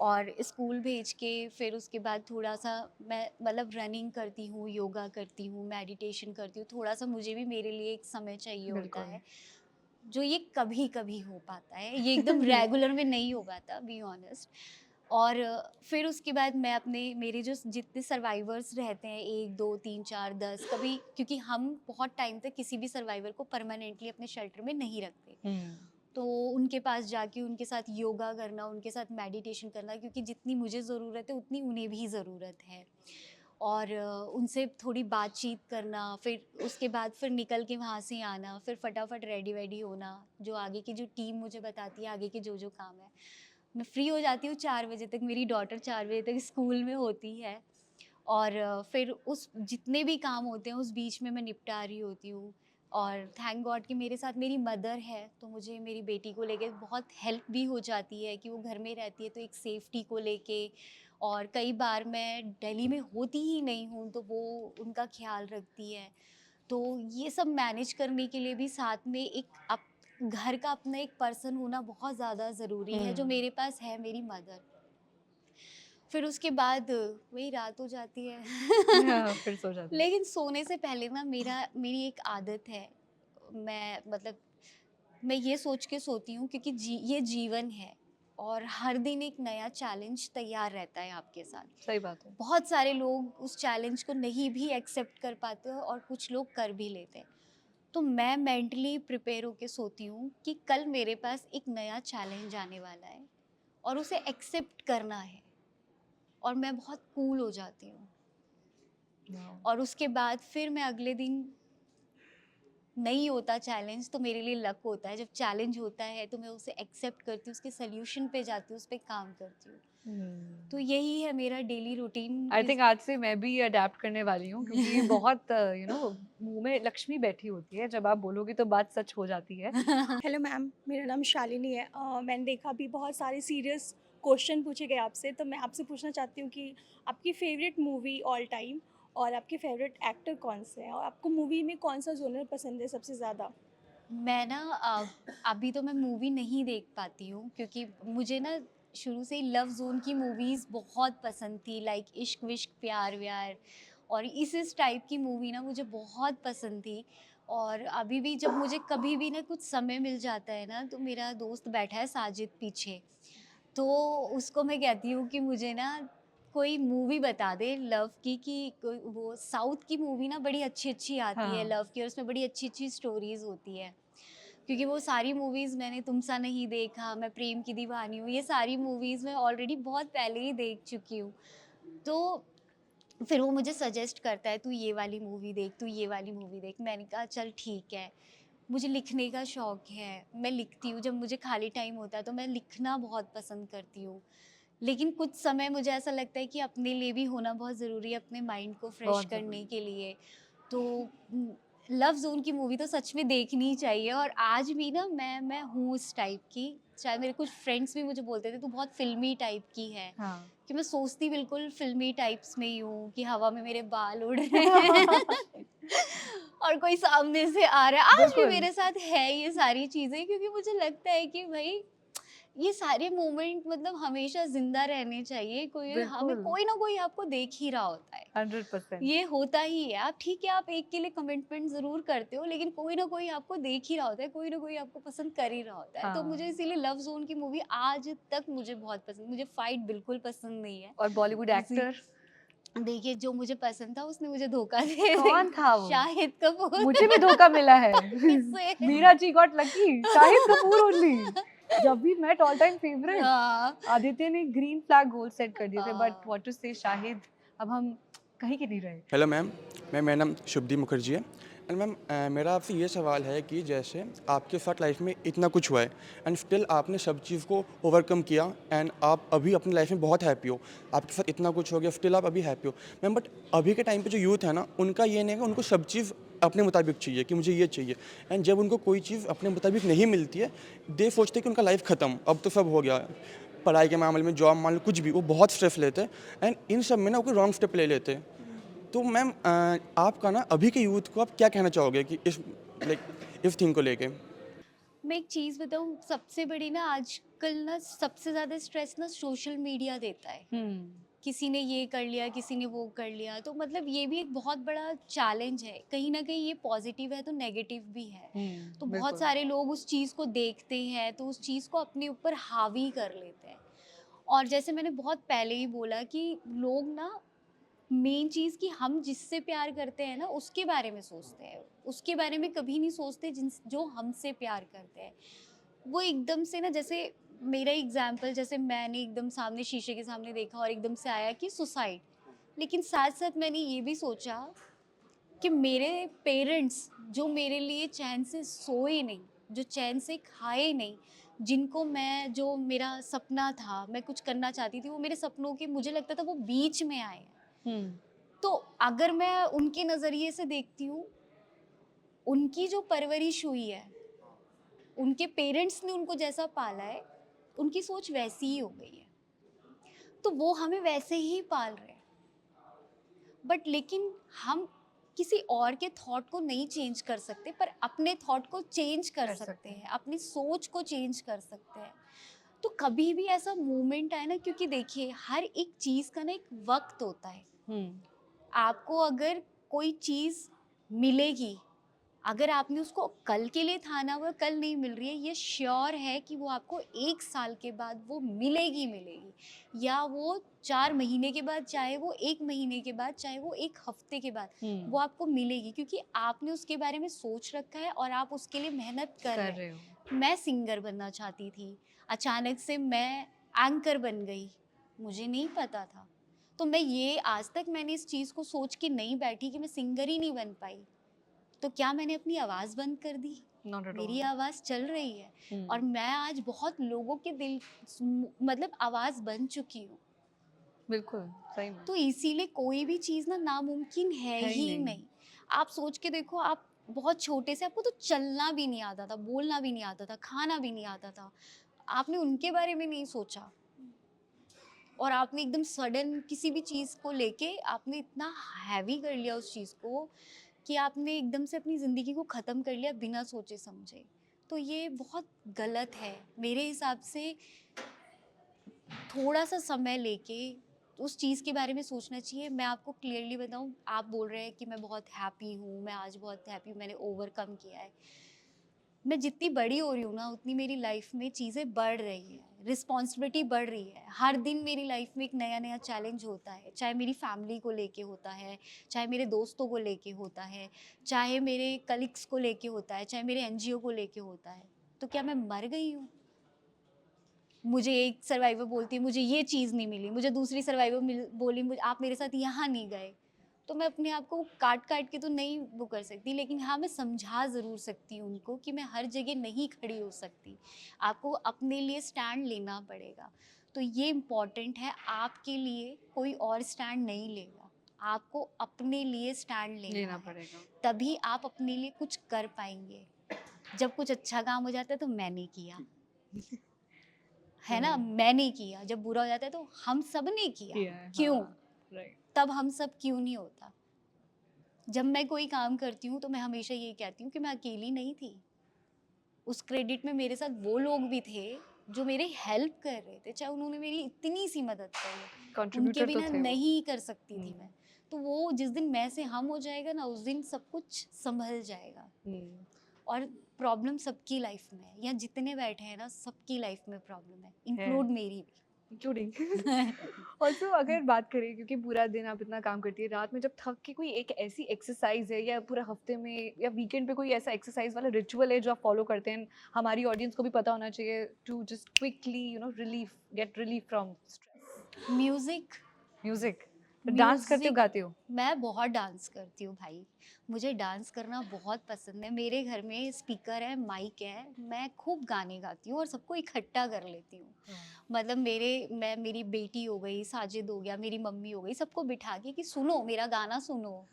और स्कूल भेज के फिर उसके बाद थोड़ा सा मैं मतलब रनिंग करती हूँ, योगा करती हूँ, मेडिटेशन करती हूँ। थोड़ा सा मुझे भी मेरे लिए एक समय चाहिए होता बिल्कुल। है, जो ये कभी कभी हो पाता है, ये एकदम रेगुलर में नहीं हो पाता, बी ऑनेस्ट। और फिर उसके बाद मैं अपने मेरे जो जितने सर्वाइवर्स रहते हैं, 1 2 3 4 10 कभी, क्योंकि हम बहुत टाइम तक किसी भी सर्वाइवर को परमानेंटली अपने शेल्टर में नहीं रखते, तो उनके पास जाके उनके साथ योगा करना, उनके साथ मेडिटेशन करना, क्योंकि जितनी मुझे ज़रूरत है उतनी उन्हें भी ज़रूरत है। और उनसे थोड़ी बातचीत करना, फिर उसके बाद फिर निकल के वहाँ से आना, फिर फटाफट रेडी वेडी होना, जो आगे की जो टीम मुझे बताती है आगे के जो जो काम है। मैं फ्री हो जाती हूँ 4 बजे तक, मेरी डॉटर 4 बजे तक स्कूल में होती है। और फिर उस जितने भी काम होते हैं उस बीच में मैं निपटा रही होती हूँ। और थैंक गॉड कि मेरे साथ मेरी मदर है, तो मुझे मेरी बेटी को लेके बहुत हेल्प भी हो जाती है कि वो घर में रहती है, तो एक सेफ्टी को लेके। और कई बार मैं दिल्ली में होती ही नहीं हूँ, तो वो उनका ख्याल रखती है। तो ये सब मैनेज करने के लिए भी साथ में एक घर का अपना एक पर्सन होना बहुत ज़्यादा ज़रूरी है, जो मेरे पास है, मेरी मदर। फिर उसके बाद वही रात हो जाती है। हाँ, फिर सो जाते हैं। लेकिन सोने से पहले ना मेरी एक आदत है, मैं मतलब मैं ये सोच के सोती हूँ, क्योंकि ये जीवन है और हर दिन एक नया चैलेंज तैयार रहता है आपके साथ। सही बात है। बहुत सारे लोग उस चैलेंज को नहीं भी एक्सेप्ट कर पाते हैं और कुछ लोग कर भी लेते हैं। तो मैं मेंटली प्रिपेयर होके सोती हूँ कि कल मेरे पास एक नया चैलेंज आने वाला है और उसे एक्सेप्ट करना है, और मैं बहुत कूल हो जाती हूँ। और उसके बाद फिर मैं अगले दिन, नहीं होता चैलेंज तो मेरे लिए लक होता है, जब चैलेंज होता है तो मैं उसे एक्सेप्ट करती हूँ, उसके सोल्यूशन पे जाती हूँ, उस पर काम करती हूँ। तो यही है मेरा डेली रूटीन। आई थिंक आज से मैं भी अडेप्ट करने वाली हूँ, क्योंकि बहुत मुंह में लक्ष्मी बैठी होती है, जब आप बोलोगी तो बात सच हो जाती है। हेलो मैम, मेरा नाम शालिनी है। मैंने देखा अभी बहुत सारे सीरियस क्वेश्चन पूछे गए आपसे, तो मैं आपसे पूछना चाहती हूँ कि आपकी फ़ेवरेट मूवी ऑल टाइम और आपके फेवरेट एक्टर कौन से हैं, और आपको मूवी में कौन सा जोनर पसंद है सबसे ज़्यादा? मैं ना अभी तो मैं मूवी नहीं देख पाती हूँ, क्योंकि मुझे ना शुरू से ही लव जोन की मूवीज़ बहुत पसंद थी, लाइक इश्क विश्क प्यार व्यार, और इस टाइप की मूवी ना मुझे बहुत पसंद थी। और अभी भी जब मुझे कभी भी ना कुछ समय मिल जाता है ना, तो मेरा दोस्त बैठा है साजिद पीछे, तो उसको मैं कहती हूँ कि मुझे ना कोई मूवी बता दे लव की, कि कोई वो साउथ की मूवी ना बड़ी अच्छी आती है हाँ। लव की, और उसमें बड़ी अच्छी स्टोरीज होती है। क्योंकि वो सारी मूवीज़ मैंने तुम सा नहीं देखा, मैं प्रेम की दीवानी हूँ, ये सारी मूवीज़ मैं ऑलरेडी बहुत पहले ही देख चुकी हूँ। तो फिर वो मुझे सजेस्ट करता है, तू ये वाली मूवी देख, तू ये वाली मूवी देख। मैंने कहा चल ठीक है। मुझे लिखने का शौक़ है, मैं लिखती हूँ, जब मुझे खाली टाइम होता है तो मैं लिखना बहुत पसंद करती हूँ। लेकिन कुछ समय मुझे ऐसा लगता है कि अपने लिए भी होना बहुत ज़रूरी है, अपने माइंड को फ्रेश बहुत करने ज़रूरी। के लिए। तो लव ज़ोन की मूवी तो सच में देखनी ही चाहिए, और आज भी ना मैं हूँ उस टाइप की। शायद मेरे कुछ फ्रेंड्स भी मुझे बोलते थे तू बहुत फ़िल्मी टाइप की है, हाँ। कि मैं सोचती बिल्कुल फ़िल्मी टाइप्स में ही हूँ, कि हवा में मेरे बाल उड़ रहे हैं और कोई सामने से आ रहा है। आज भी बिल्कुल। मेरे साथ है ये सारी चीज़ें, क्योंकि मुझे लगता है कि भाई ये सारे मोमेंट मतलब हमेशा ज़िंदा रहने चाहिए। हमें बिल्कुल। कोई ना कोई आपको देख ही रहा होता है। 100%। ये होता ही है। आप ठीक है, आप एक के लिए कमिटमेंट ज़रूर करते हो, लेकिन कोई ना कोई आपको देख ही रहा होता है, कोई ना कोई आपको पसंद कर ही रहा होता है। तो मुझे हाँ। इसीलिए लव ज़ोन की मूवी आज तक मुझे बहुत पसंद। मुझे फाइट बिल्कुल पसंद नहीं है। और बॉलीवुड किसी एक्टर देखिए, जो मुझे पसंद था उसने मुझे धोखा दे कौन दिया। था वो? शाहिद कपूर। मुझे भी धोखा मिला है। किससे? Meera ji got lucky, Shahid Kapoor only. जब भी मेट ऑल टाइम फेवरेट। हाँ। आदित्य ने ग्रीन फ्लैग गोल सेट कर दिए थे, बट हाँ। व्हाट टू से शाहिद, अब हम कहीं के नहीं रहे। हेलो मैम, मेरा नाम शुभदीप मुखर्जी है। एंड मैम मेरा आपसे ये सवाल है कि जैसे आपके साथ लाइफ में इतना कुछ हुआ है एंड स्टिल आपने सब चीज़ को ओवरकम किया एंड आप अभी अपनी लाइफ में बहुत हैप्पी हो, आपके साथ इतना कुछ हो गया, स्टिल आप अभी हैप्पी हो मैम। बट अभी के टाइम पे जो यूथ है ना, उनका ये नहीं है कि उनको सब चीज़ अपने मुताबिक चाहिए कि मुझे ये चाहिए, एंड जब उनको कोई चीज़ अपने मुताबिक नहीं मिलती है, दे सोचते हैं कि उनका लाइफ ख़त्म, अब तो सब हो गया। पढ़ाई के मामले में, जॉब मान लो, कुछ भी, वो बहुत स्ट्रेस लेते हैं एंड इन सब में ना वो कोई रॉन्ग स्टेप ले लेते हैं। तो मैम आपका ना अभी के यूथ को आप क्या कहना चाहोगे कि इस थिंग को लेके? मैं एक चीज़ बताऊँ, सबसे बड़ी ना आजकल ना सबसे ज़्यादा स्ट्रेस ना सोशल मीडिया देता है। किसी ने ये कर लिया, किसी ने वो कर लिया, तो मतलब ये भी एक बहुत बड़ा चैलेंज है। कहीं ना कहीं ये पॉजिटिव है तो नेगेटिव भी है। तो बहुत बिल्कुल। सारे लोग उस चीज़ को देखते हैं तो उस चीज़ को अपने ऊपर हावी कर लेते हैं। और जैसे मैंने बहुत पहले ही बोला कि लोग ना मेन चीज़ कि हम जिससे प्यार करते हैं ना उसके बारे में सोचते हैं, उसके बारे में कभी नहीं सोचते जिन जो हमसे प्यार करते हैं। वो एकदम से ना, जैसे मेरा एग्जाम्पल, जैसे मैंने एकदम सामने शीशे के सामने देखा और एकदम से आया कि सुसाइड, लेकिन साथ साथ मैंने ये भी सोचा कि मेरे पेरेंट्स जो मेरे लिए चैन से सोए नहीं, जो चैन से खाए नहीं, जिनको मैं, जो मेरा सपना था, मैं कुछ करना चाहती थी, वो मेरे सपनों के मुझे लगता था वो बीच में आए हैं। तो अगर मैं उनके नज़रिए से देखती हूँ, उनकी जो परवरिश हुई है, उनके पेरेंट्स ने उनको जैसा पाला है, उनकी सोच वैसी ही हो गई है, तो वो हमें वैसे ही पाल रहे हैं। बट लेकिन हम किसी और के थॉट को नहीं चेंज कर सकते, पर अपने थॉट को चेंज कर सकते हैं, अपनी सोच को चेंज कर सकते हैं। तो कभी भी ऐसा मोमेंट आए ना, क्योंकि देखिए हर एक चीज़ का ना एक वक्त होता है। आपको अगर कोई चीज़ मिलेगी, अगर आपने उसको कल के लिए ठाना हुआ, कल नहीं मिल रही है, ये श्योर है कि वो आपको 1 साल के बाद वो मिलेगी मिलेगी, या वो 4 महीने के बाद, चाहे वो 1 महीने के बाद, चाहे वो 1 हफ्ते के बाद, वो आपको मिलेगी, क्योंकि आपने उसके बारे में सोच रखा है और आप उसके लिए मेहनत कर रहे हो। मैं सिंगर बनना चाहती थी, अचानक से मैं एंकर बन गई, मुझे नहीं पता था। तो मैं ये आज तक मैंने इस चीज़ को सोच के नहीं बैठी कि मैं सिंगर ही नहीं बन पाई। तो क्या मैंने अपनी आवाज़ बंद कर दी? मेरी आवाज़ चल रही है और मैं आज बहुत लोगों के दिल मतलब आवाज़ बन चुकी हूँ। बिल्कुल सही में। तो इसीलिए कोई भी चीज़ ना नामुमकिन है ही नहीं। आप सोच के देखो, आप बहुत छोटे से, आपको तो चलना भी नहीं आता था, बोलना भी नहीं आता था, खाना भी नहीं आता था। आपने उनके बारे में नहीं सोचा और आपने एकदम सडन किसी भी चीज़ को लेके आपने इतना हैवी कर लिया उस चीज़ को कि आपने एकदम से अपनी ज़िंदगी को ख़त्म कर लिया बिना सोचे समझे। तो ये बहुत गलत है मेरे हिसाब से। थोड़ा सा समय लेके उस चीज़ के बारे में सोचना चाहिए। मैं आपको क्लियरली बताऊँ, आप बोल रहे हैं कि मैं बहुत हैप्पी हूँ, मैं आज बहुत हैप्पी हूँ, मैंने ओवरकम किया है। मैं जितनी बड़ी हो रही हूँ ना, उतनी मेरी लाइफ में चीज़ें बढ़ रही हैं, रिस्पॉन्सिबिलिटी बढ़ रही है। हर दिन मेरी लाइफ में एक नया नया चैलेंज होता है, चाहे मेरी फैमिली को लेके होता है, चाहे मेरे दोस्तों को लेके होता है, चाहे मेरे कलीग्स को लेके होता है, चाहे मेरे एनजीओ को लेके होता है। तो क्या मैं मर गई हूँ? मुझे एक सर्वाइवर बोलती है मुझे ये चीज़ नहीं मिली, मुझे दूसरी सर्वाइवर बोली मुझे आप मेरे साथ यहाँ नहीं गए, तो मैं अपने आप को काट काट के तो नहीं वो कर सकती, लेकिन हाँ मैं समझा ज़रूर सकती हूँ उनको कि मैं हर जगह नहीं खड़ी हो सकती, आपको अपने लिए स्टैंड लेना पड़ेगा। तो ये इम्पॉर्टेंट है, आपके लिए कोई और स्टैंड नहीं लेगा, आपको अपने लिए स्टैंड लेना है, पड़ेगा। तभी आप अपने लिए कुछ कर पाएंगे। जब कुछ अच्छा काम हो जाता है तो मैंने किया है ना, मैंने किया, जब बुरा हो जाता है तो हम सब ने किया, क्यों? राइट। तब हम सब क्यों नहीं होता। जब मैं कोई काम करती हूँ तो मैं हमेशा ये कहती हूँ कि मैं अकेली नहीं थी, उस क्रेडिट में मेरे साथ वो लोग भी थे जो मेरे हेल्प कर रहे थे, चाहे उन्होंने मेरी इतनी सी मदद करी, उनके कंट्रीब्यूटर तो बिना थे वो। नहीं कर सकती थी मैं। तो वो जिस दिन मैं से हम हो जाएगा ना, उस दिन सब कुछ संभल जाएगा। और प्रॉब्लम सबकी लाइफ में है, या जितने बैठे हैं ना सबकी लाइफ में प्रॉब्लम है, इंक्लूड मेरी भी। इंक्लूडिंग ऑल्सो अगर बात करें, क्योंकि पूरा दिन आप इतना काम करती है, रात में जब थक के कोई एक ऐसी एक्सरसाइज है, या पूरा हफ्ते में या वीकेंड पे कोई ऐसा एक्सरसाइज वाला रिचुअल है जो आप फॉलो करते हैं, हमारी ऑडियंस को भी पता होना चाहिए, to just quickly relief, get relief from stress. Music, music, dance करते हो, म्यूजिक, गाते हो? मैं बहुत डांस करती हूँ भाई, मुझे डांस करना बहुत पसंद है। मेरे घर में स्पीकर है, माइक है, मैं खूब गाने गाती हूँ और सबको इकट्ठा कर लेती हूँ। मतलब मेरी बेटी हो गई, साजिद हो गया, मेरी मम्मी हो गई, सबको बिठा के कि सुनो मेरा गाना सुनो,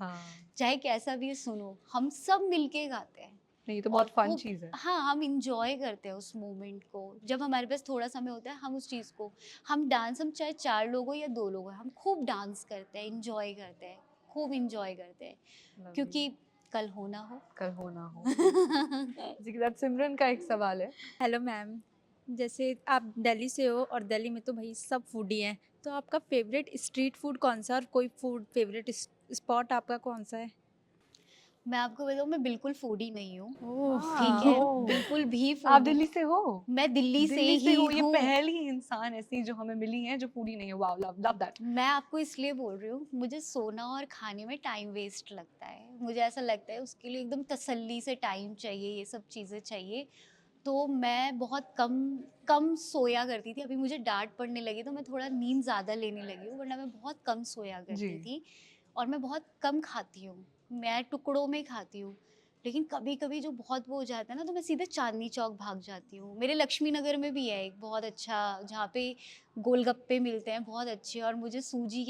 चाहे कैसा भी सुनो, हम सब मिलके गाते हैं। नहीं, तो और बहुत फन खूब, चीज़ है। हाँ हम इंजॉय करते हैं उस मोमेंट को। जब हमारे पास थोड़ा समय होता है हम उस चीज़ को, हम डांस, हम चाहे 4 लोग हो या 2 लोग हो, हम खूब डांस करते हैं, इंजॉय करते हैं, खूब इंजॉय करते हैं। क्योंकि कल हो ना हो। कल हो ना हो। जैसे कि that सिमरन का एक सवाल है। हेलो मैम, जैसे आप दिल्ली से हो और दिल्ली में तो भाई सब फूडी हैं, तो आपका फेवरेट स्ट्रीट फूड कौन सा, और कोई फूड फेवरेट स्पॉट आपका कौन सा है? मैं आपको बताऊँ, मैं बिल्कुल फूडी नहीं हूँ, ओह ठीक है? ओह! बिल्कुल भी आप फूडी दिल्ली से हो? मैं दिल्ली से दिल्ली से ही हो, ये हूँ। पहली इंसान ऐसी जो हमें मिली है जो फूडी नहीं है। Wow, love love that. मैं आपको इसलिए बोल रही हूँ, मुझे सोना और खाने में टाइम वेस्ट लगता है। मुझे ऐसा लगता है उसके लिए एकदम तसल्ली से टाइम चाहिए, ये सब चीज़ें चाहिए। तो मैं बहुत कम कम सोया करती थी। अभी मुझे डाँट पड़ने लगी तो मैं थोड़ा नींद ज़्यादा लेने लगी हूँ, वरना मैं बहुत कम सोया जी। करती थी। और मैं बहुत कम खाती हूँ, मैं टुकड़ों में खाती हूँ। लेकिन कभी-कभी जो बहुत वो हो जाता है ना, तो मैं सीधे चांदनी चौक भाग जाती हूँ। मेरे लक्ष्मी नगर में भी है एक बहुत अच्छा, जहाँ पे गोलगप्पे मिलते हैं बहुत अच्छे, और मुझे सूजी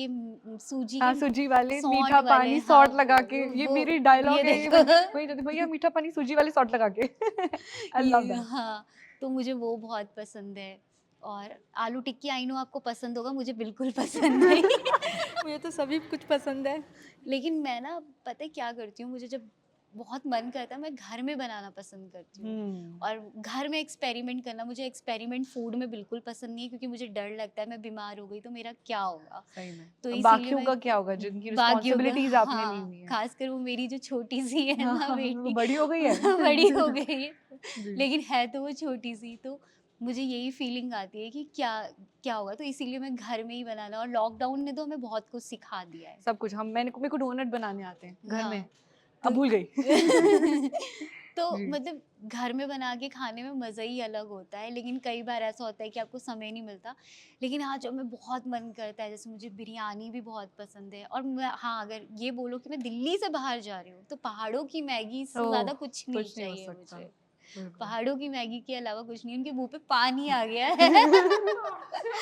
हाँ, के सूजी वाले, सौंठ मीठा वाले, पानी हाँ, सॉल्ट लगा के, ये वो मेरी डायलॉग ये है, ये देखो वही रहती, भैया मीठा पानी सूजी वाले सॉल्ट लगा के। आई लव ये दैट। हाँ, तो मुझे वो बहुत पसंद है। और आलू टिक्की आई नो आपको पसंद होगा, मुझे बिल्कुल पसंद नहीं। मुझे तो सभी कुछ पसंद है। लेकिन मैं ना, पता है क्या करती हूँ, मुझे जब बहुत मन करता है मैं घर में बनाना पसंद करती हूँ। और घर में एक्सपेरिमेंट करना, मुझे एक्सपेरिमेंट फूड में बिल्कुल पसंद नहीं है, क्योंकि मुझे डर लगता है मैं बीमार हो गई तो मेरा क्या होगा। सही में। तो अब इसीलिए बाकियों का मैं क्या होगा जिनकी बाकियों का, रिस्पॉन्सिबिलिटीज आपने ली हाँ, हुई है? खासकर वो मेरी जो छोटी सी है ना हाँ, वो बेटी, बड़ी हो गई है? बड़ी हो गई है, जी। लेकिन है तो वो छोटी सी। तो मुझे यही फीलिंग आती है कि क्या क्या होगा, तो इसीलिए मैं घर में ही बनाना। और लॉकडाउन ने तो हमें बहुत कुछ सिखा दिया है। सब कुछ मेरे को डोनट बनाने आते हैं घर में। हाँ, अब भूल गई। तो जी। मतलब घर में बना के खाने में मज़ा ही अलग होता है। लेकिन कई बार ऐसा होता है कि आपको समय नहीं मिलता। लेकिन हाँ, जब मैं बहुत मन करता है, जैसे मुझे बिरयानी भी बहुत पसंद है। और मैं, हाँ, अगर ये बोलो कि मैं दिल्ली से बाहर जा रही हूँ तो पहाड़ों की मैगी से ओह! ज़्यादा कुछ नहीं कुछ नहीं हो चाहिए सकता। मुझे। बिल्कुल। पहाड़ों की मैगी के अलावा कुछ नहीं। उनके मुँह पे पानी आ गया है।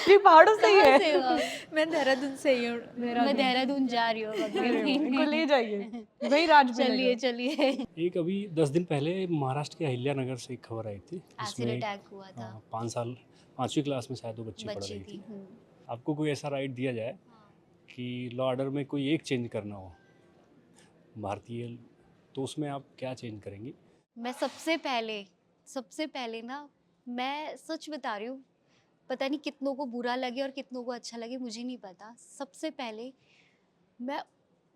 ये पहाड़ों से ही कहाँ है। से हो आप? मैं देहरादून से ही हूँ। मैं देहरादून जा रही हूँ अब अगले अरे वाह! इनको ले महीने। जाइए। वही राज चलिए, मिलेगा। चलिए। एक अभी 10 दिन पहले महाराष्ट्र के अहिल्यानगर से एक खबर आई थी, एसिड जिसमें अटैक हुआ था। 5 साल 5वीं क्लास में शायद वो बच्ची पढ़ बच्ची रही थी। थी। आपको कोई ऐसा राइट दिया जाए कि लॉ ऑर्डर में कोई एक चेंज करना हो भारतीय, तो उसमें आप क्या चेंज करेंगी? मैं सबसे पहले ना, मैं सच बता रही हूँ, पता नहीं कितनों को बुरा लगे और कितनों को अच्छा लगे, मुझे नहीं पता। सबसे पहले मैं,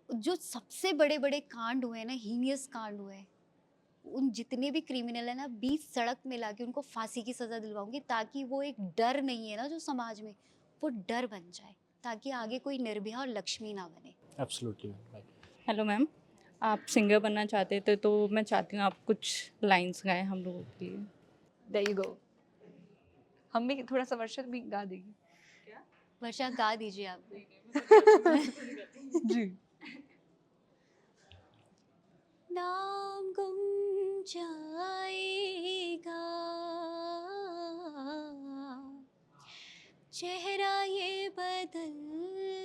जो सबसे बड़े-बड़े कांड हुए हैं ना, हीनियस कांड हुए हैं, उन जितने भी क्रिमिनल है ना, बीच सड़क में लाके उनको फांसी की सज़ा दिलवाऊँगी, ताकि वो एक डर नहीं है ना जो समाज में, वो डर बन जाए, ताकि आगे कोई निर्भया और लक्ष्मी ना बने। Absolutely right. हेलो मैम, आप सिंगर बनना चाहते थे तो मैं चाहती हूँ आप कुछ लाइंस गाएं हम लोगों के लिए। There you go. हम भी थोड़ा सा वर्षा भी गा देगी। वर्षा, गा दीजिए आप। जी। नाम गुम जाएगा, चेहरा ये बदल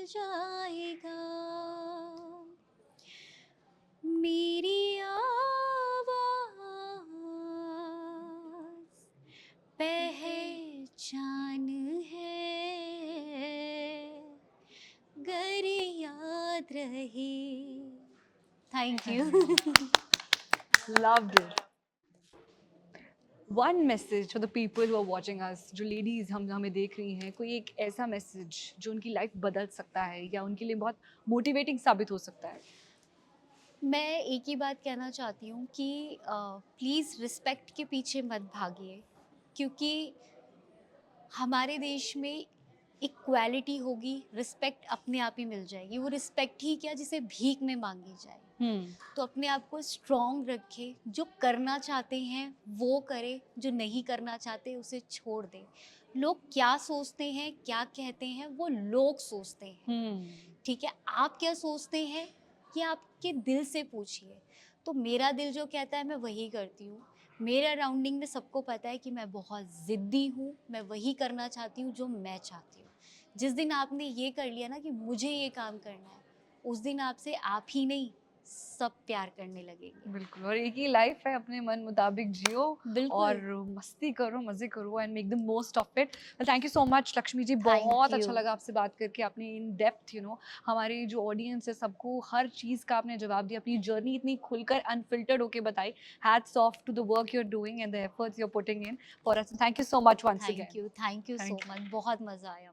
जाएगा, मेरी आवाज़ पहचान है, गर याद रहे। Thank you. Loved it. One message for the people who are watching us, जो ladies हमें देख रही हैं, कोई एक ऐसा मैसेज जो उनकी लाइफ बदल सकता है या उनके लिए बहुत मोटिवेटिंग साबित हो सकता है। मैं एक ही बात कहना चाहती हूँ कि प्लीज़ रिस्पेक्ट के पीछे मत भागिए, क्योंकि हमारे देश में इक्वालिटी होगी, रिस्पेक्ट अपने आप ही मिल जाएगी। वो रिस्पेक्ट ही क्या, जिसे भीख में मांगी जाए। तो अपने आप को स्ट्रॉन्ग रखे, जो करना चाहते हैं वो करें, जो नहीं करना चाहते उसे छोड़ दें। लोग क्या सोचते हैं, क्या कहते हैं, वो लोग सोचते हैं, ठीक है? आप क्या सोचते हैं कि आपके दिल से पूछिए। तो मेरा दिल जो कहता है मैं वही करती हूँ। मेरे अराउंडिंग में सबको पता है कि मैं बहुत ज़िद्दी हूँ, मैं वही करना चाहती हूँ जो मैं चाहती हूँ। जिस दिन आपने ये कर लिया ना कि मुझे ये काम करना है, उस दिन आपसे आप ही नहीं, सब प्यार करने लगेंगे। बिल्कुल, और एक ही लाइफ है, अपने मन मुताबिक जियो बिल्कुल। और मस्ती करो, मज़े करो and make the most of it. Thank you so much Lakshmi ji, Thank बहुत अच्छा you. लगा आपसे बात करके। आपने इन डेप्थ हमारी जो ऑडियंस है सबको हर चीज़ का आपने जवाब दिया, अपनी जर्नी इतनी खुलकर अनफिल्टर्ड होके बताई। Hats off to the work you are doing and the efforts you are putting in for us. Thank you so much once again. Thank you Thank so much, बहुत मज़ा आया।